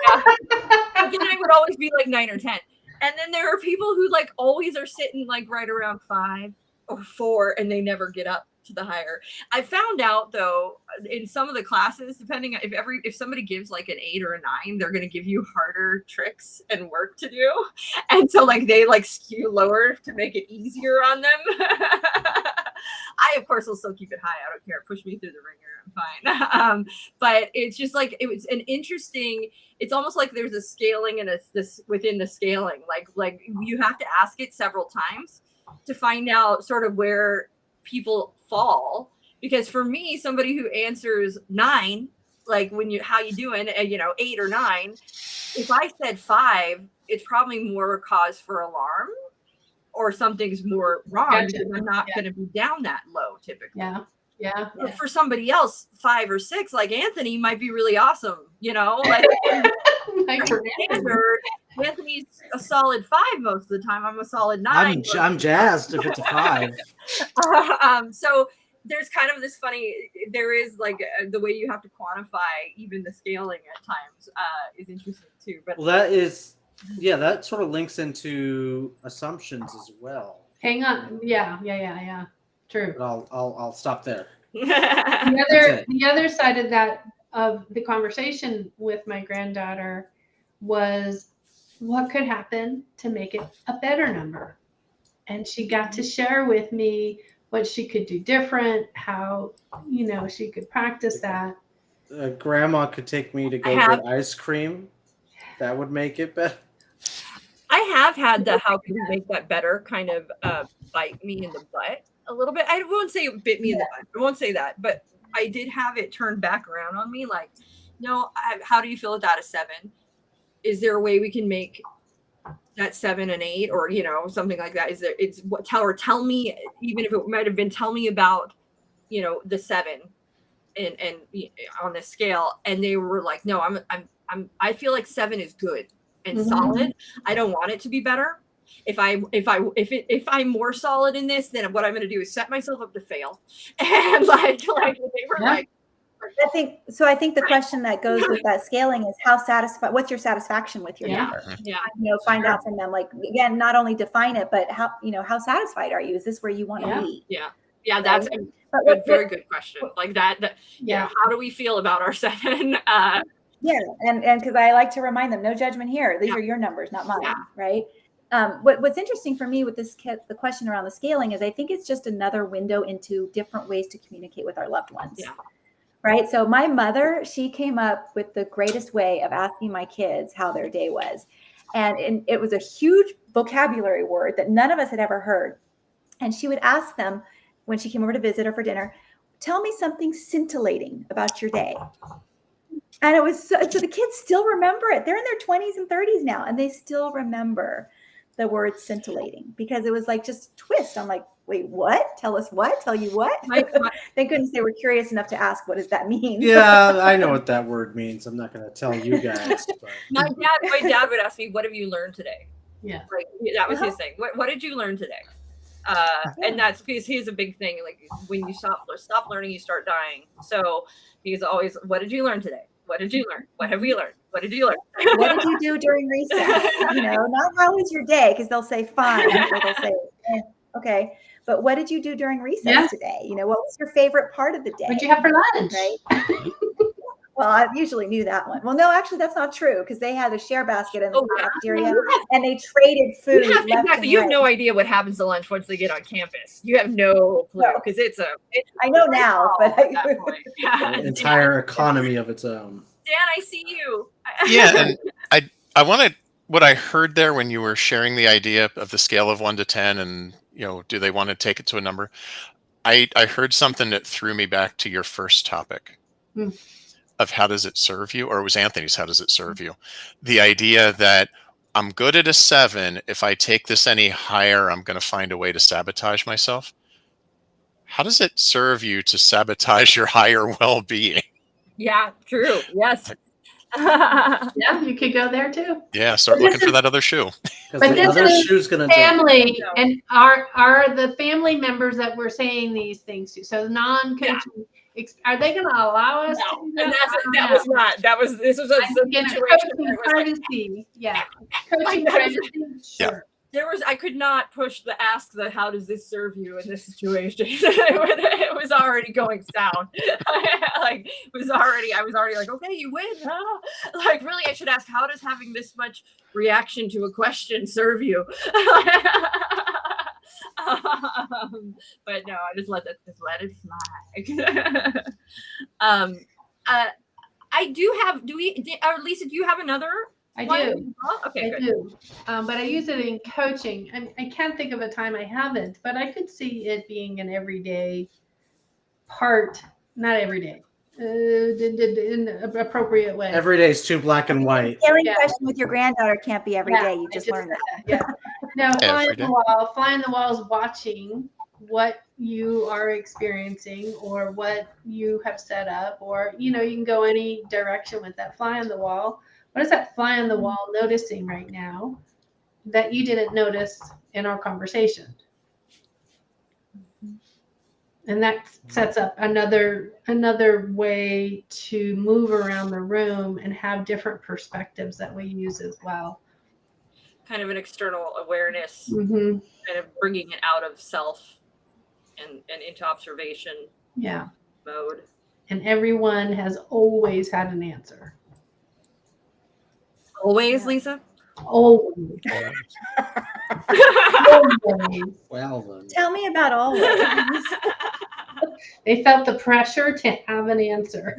Then I would always be like 9 or 10. And then there are people who like always are sitting like right around 5 or 4, and they never get up to the higher. I found out though, in some of the classes, depending on if somebody gives like an 8 or a 9, they're going to give you harder tricks and work to do. And so like they like skew lower to make it easier on them. I, of course, will still keep it high. I don't care. Push me through the ringer. I'm fine. But it's just like, it was an interesting, it's almost like there's a scaling and this within the scaling. Like you have to ask it several times to find out sort of where people fall. Because for me, somebody who answers 9, like how you doing, 8 or 9, if I said 5, it's probably more cause for alarm. Or something's more wrong because I'm not going to be down that low typically. Yeah. But for somebody else, 5 or 6, like Anthony, might be really awesome. Like Anthony's a solid 5 most of the time. I'm a solid 9. I'm jazzed if it's a 5. So there's kind of this funny. There is like the way you have to quantify even the scaling at times is interesting too. But well, that sort of links into assumptions as well. Hang on. Yeah. True. But I'll stop there. The other side of that, of the conversation with my granddaughter, was what could happen to make it a better number. And she got to share with me what she could do different, how, she could practice that. Grandma could take me to go get ice cream. That would make it better. I have had the how can we make that better kind of bite me in the butt a little bit. I won't say it bit me in the butt. I won't say that. But I did have it turned back around on me. Like, no, how do you feel about a 7? Is there a way we can make that 7 an 8 or, something like that? Is there, tell me, even if it might have been, tell me about, the 7 and on the scale. And they were like, no, I feel like 7 is good and solid. I don't want it to be better. If I'm more solid in this, then what I'm going to do is set myself up to fail. And like they were like, I think the question that goes with that scaling is what's your satisfaction with your number? Yeah. Find out from them, like, again, not only define it, but how satisfied are you? Is this where you want to be? Yeah. That's a very good question. Like that. How do we feel about our 7? And because I like to remind them, no judgment here. These are your numbers, not mine, right? What's interesting for me with the question around the scaling is I think it's just another window into different ways to communicate with our loved ones. Yeah. Right. So my mother, she came up with the greatest way of asking my kids how their day was. And it was a huge vocabulary word that none of us had ever heard. And she would ask them when she came over to visit or for dinner, tell me something scintillating about your day. And it was so the kids still remember it. They're in their 20s and 30s now, and they still remember the word scintillating because it was like just a twist. I'm like, wait, what? Tell us what? Tell you what? Thank goodness they were curious enough to ask, what does that mean? Yeah, I know what that word means. I'm not going to tell you guys. But. My dad would ask me, "What have you learned today?" Yeah, like that was his thing. What did you learn today? And that's because he's a big thing. Like when you stop learning, you start dying. So he's always, "What did you learn today? What did you learn? What have we learned? What did you learn?" What did you do during recess? Not how was your day, because they'll say fine, or they'll say okay. But what did you do during recess today? What was your favorite part of the day? What'd you have for lunch? Right. Well, I usually knew that one. Well, no, actually, that's not true because they had a share basket in the cafeteria and they traded food. You have no idea what happens to lunch once they get on campus. You have no clue because I know now, but an entire economy of its own. Dan, I see you. Yeah, and I wanted what I heard there when you were sharing the idea of the scale of 1 to 10, and do they want to take it to a number? I heard something that threw me back to your first topic. Of how does it serve you, or it was Anthony's how does it serve you? The idea that I'm good at a 7. If I take this any higher, I'm going to find a way to sabotage myself. How does it serve you to sabotage your higher well-being? Yeah, true. Yes. Yeah, you could go there too. Yeah, start looking for that other shoe. But the other this shoe's gonna family and are the family members that we're saying these things to. So non-coaching, are they going to allow us to do that? And this was a coaching privacy. Yeah, coaching privacy. Sure. I could not push the how does this serve you in this situation? It was already going south. I was already like, okay, you win. Huh? Like, really, I should ask, how does having this much reaction to a question serve you? But no, I just let it fly. I do have. Lisa, do you have another? I do. Okay, I do. But I use it in coaching. I can't think of a time I haven't, but I could see it being an everyday part, not every day, in an appropriate way. Every day is too black and white. Scaling question with your granddaughter can't be every day. You just learned that. Yeah. No, fly on the wall is watching what you are experiencing or what you have set up, or you can go any direction with that fly on the wall. What is that fly on the wall noticing right now that you didn't notice in our conversation? And that sets up another way to move around the room and have different perspectives that we use as well. Kind of an external awareness, kind of bringing it out of self and into observation mode. And everyone has always had an answer. Always, Lisa? Always. Well, then. Tell me about always. They felt the pressure to have an answer.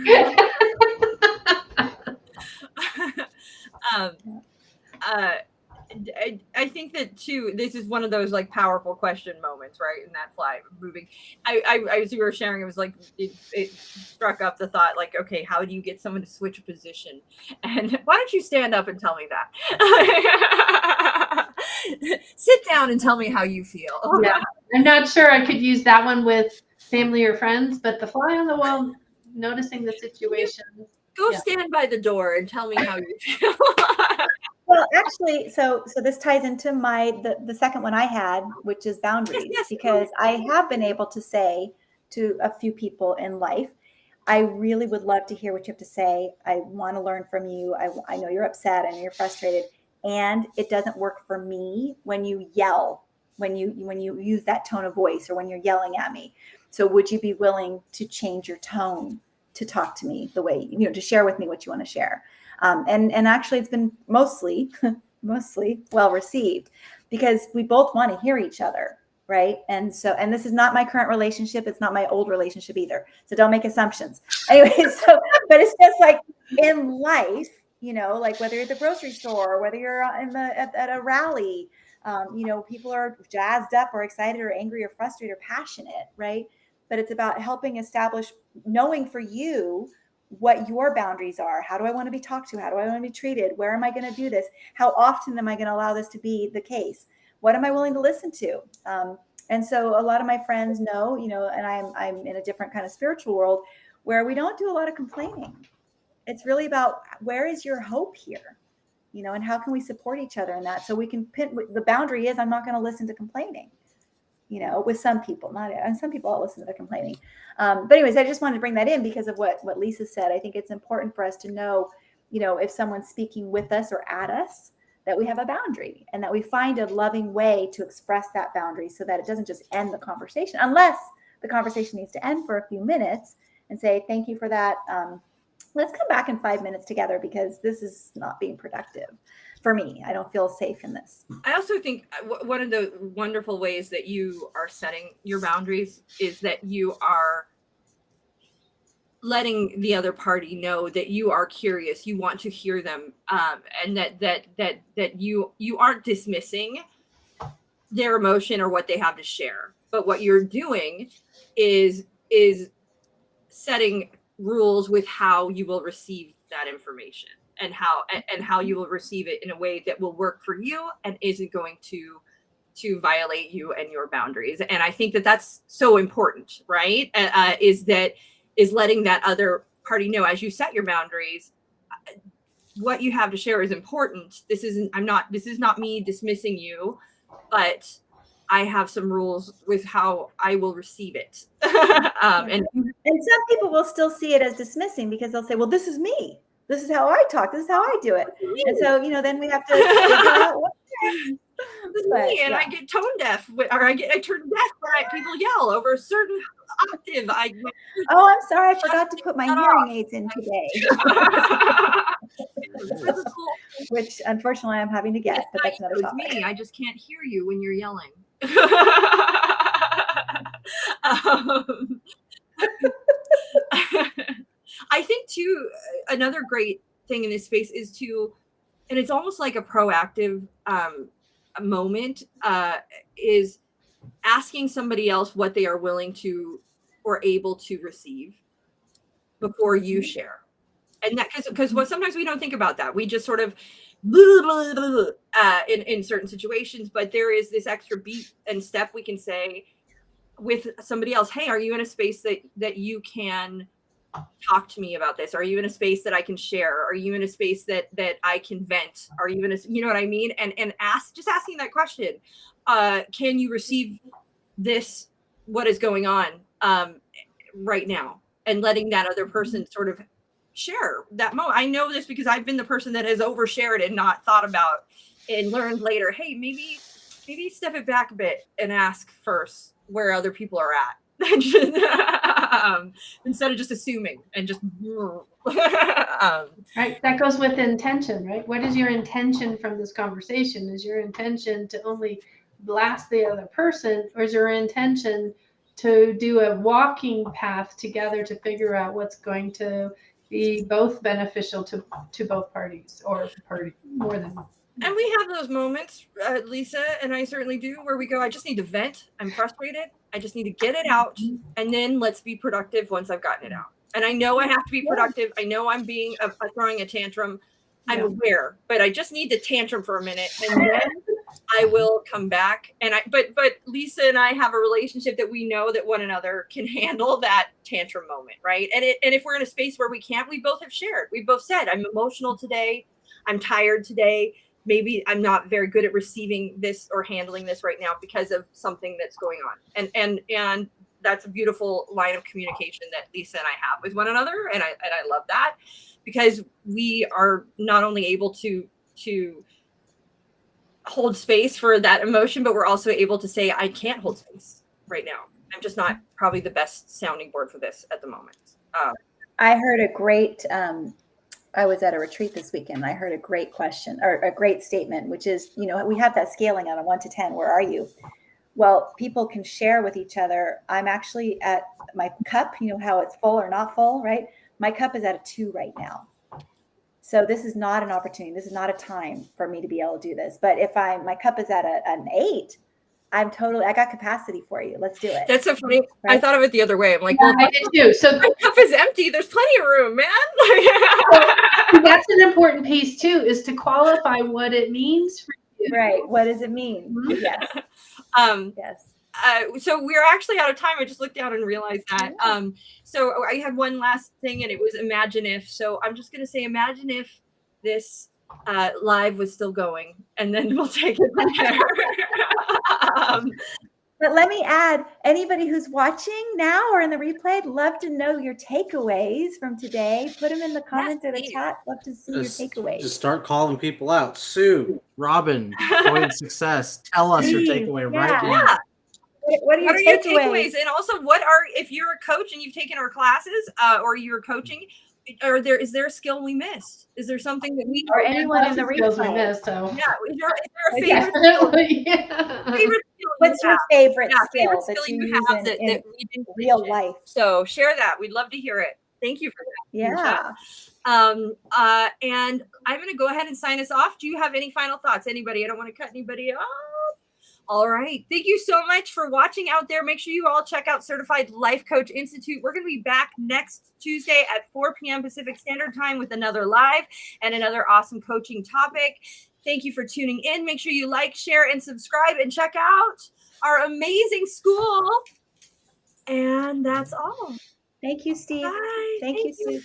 I think that too, this is one of those like powerful question moments, right? In that fly moving. As you were sharing, it was like, it struck up the thought, like, okay, how do you get someone to switch a position? And why don't you stand up and tell me that? Sit down and tell me how you feel. Yeah. I'm not sure I could use that one with family or friends, but the fly on the wall, noticing the situation. Go stand by the door and tell me how you feel. Well, actually, so this ties into the second one I had, which is boundaries, because I have been able to say to a few people in life, I really would love to hear what you have to say. I want to learn from you. I know you're upset. I know you're frustrated, and it doesn't work for me when you yell, when you use that tone of voice, or when you're yelling at me. So would you be willing to change your tone to talk to me the way, to share with me what you want to share? And actually it's been mostly well received. because we both want to hear each other. Right. And this is not my current relationship. It's not my old relationship either. So don't make assumptions. Anyway, but it's just like in life, like whether you're at the grocery store or whether you're at a rally, people are jazzed up or excited or angry or frustrated or passionate. Right. But it's about helping establish, knowing for you what your boundaries are. How do I want to be talked to? How do I want to be treated? Where am I going to do this? How often am I going to allow this to be the case? What am I willing to listen to? And so a lot of my friends know, and I'm in a different kind of spiritual world where we don't do a lot of complaining. It's really about where is your hope here, and how can we support each other in that? So we can pin, the boundary is I'm not going to listen to complaining, with some people, and some people I'll listen to the complaining. But anyways, I just wanted to bring that in because of what Lisa said. I think it's important for us to know, if someone's speaking with us or at us, that we have a boundary and that we find a loving way to express that boundary so that it doesn't just end the conversation, unless the conversation needs to end for a few minutes and say, thank you for that. Let's come back in 5 minutes together because this is not being productive for me. I don't feel safe in this. I also think one of the wonderful ways that you are setting your boundaries is that you are letting the other party know that you are curious, you want to hear them, and that you aren't dismissing their emotion or what they have to share. But what you're doing is setting rules with how you will receive that information and how you will receive it in a way that will work for you and isn't going to violate you and your boundaries. And I think that that's so important, right? Is letting that other party know as you set your boundaries, what you have to share is important. This is not me dismissing you, but I have some rules with how I will receive it. And some people will still see it as dismissing because they'll say, well, this is me. This is how I talk. This is how I do it. And so, then we have to figure out what. This is me, and I get tone deaf, or I turn deaf when people yell over a certain octave. Oh, I'm sorry, I forgot to put my hearing aids in today. Which unfortunately I'm having to get, but that's another topic. Me, I just can't hear you when you're yelling. I think too, another great thing in this space is and it's almost like a proactive moment, is asking somebody else what they are willing to or able to receive before you share. And that because sometimes we don't think about that. We just sort of blah, blah, blah, blah, in certain situations, but there is this extra beat and step we can say with somebody else. Hey, are you in a space that you can talk to me about this? Are you in a space that I can share? Are you in a space that I can vent? Are you in a, you know what I mean? And asking that question, can you receive this, what is going on right now? And letting that other person sort of share that moment. I know this because I've been the person that has overshared and not thought about and learned later, hey, maybe step it back a bit and ask first where other people are at. Instead of just assuming and just right, that goes with intention, right? What is your intention from this conversation? Is your intention to only blast the other person, or is your intention to do a walking path together to figure out what's going to be both beneficial to both parties, or party more than one? And we have those moments, Lisa and I certainly do, where we go, I just need to vent. I'm frustrated. I just need to get it out. And then let's be productive once I've gotten it out. And I know I have to be productive. I know I'm being throwing a tantrum. I'm aware, but I just need to tantrum for a minute. And then I will come back. But Lisa and I have a relationship that we know that one another can handle that tantrum moment, right? And if we're in a space where we can't, we both have shared. We both said, I'm emotional today. I'm tired today. Maybe I'm not very good at receiving this or handling this right now because of something that's going on. And that's a beautiful line of communication that Lisa and I have with one another. And I love that, because we are not only able to hold space for that emotion, but we're also able to say, I can't hold space right now. I'm just not probably the best sounding board for this at the moment. I heard a great I was at a retreat this weekend. And I heard a great question or a great statement, which is, we have that scaling on a 1 to 10. Where are you? Well, people can share with each other. I'm actually at my cup, how it's full or not full, right? My cup is at a 2 right now. So this is not an opportunity. This is not a time for me to be able to do this. But if my cup is at an 8, I got capacity for you. Let's do it. That's so funny. Right? I thought of it the other way. I'm like, Yeah, well, I did too. So my cup is empty. There's plenty of room, man. that's an important piece too, is to qualify what it means for you. Right. What does it mean? Mhm. Yes. Yes. So we're actually out of time. I just looked down and realized that. So I had one last thing, and it was imagine if. So I'm just going to say, imagine if this live was still going, and then we'll take it from there. But let me add, anybody who's watching now or in the replay, I'd love to know your takeaways from today. Put them in the comments or the please. chat. Love to see your takeaways. Just start calling people out. Sue, Robin, Joy and Success. Tell us your takeaway right now. Yeah. What are your takeaways? And also, if you're a coach and you've taken our classes or you're coaching, is there a skill we missed? Is there something that we Or anyone in the skills we replay? missed? So is there a favorite definitely, yeah. favorite skill What's your favorite favorite skill that skill you you use have in that we didn't real mention? life? So share that. We'd love to hear it. Thank you for that. Yeah. And I'm going to go ahead and sign us off. Do you have any final thoughts? Anybody? I don't want to cut anybody off. All right. Thank you so much for watching out there. Make sure you all check out Certified Life Coach Institute. We're going to be back next Tuesday at 4 p.m. Pacific Standard Time with another live and another awesome coaching topic. Thank you for tuning in. Make sure you like, share, and subscribe, and check out our amazing school. And that's all. Thank you, Steve. Bye. Thank you, Sue.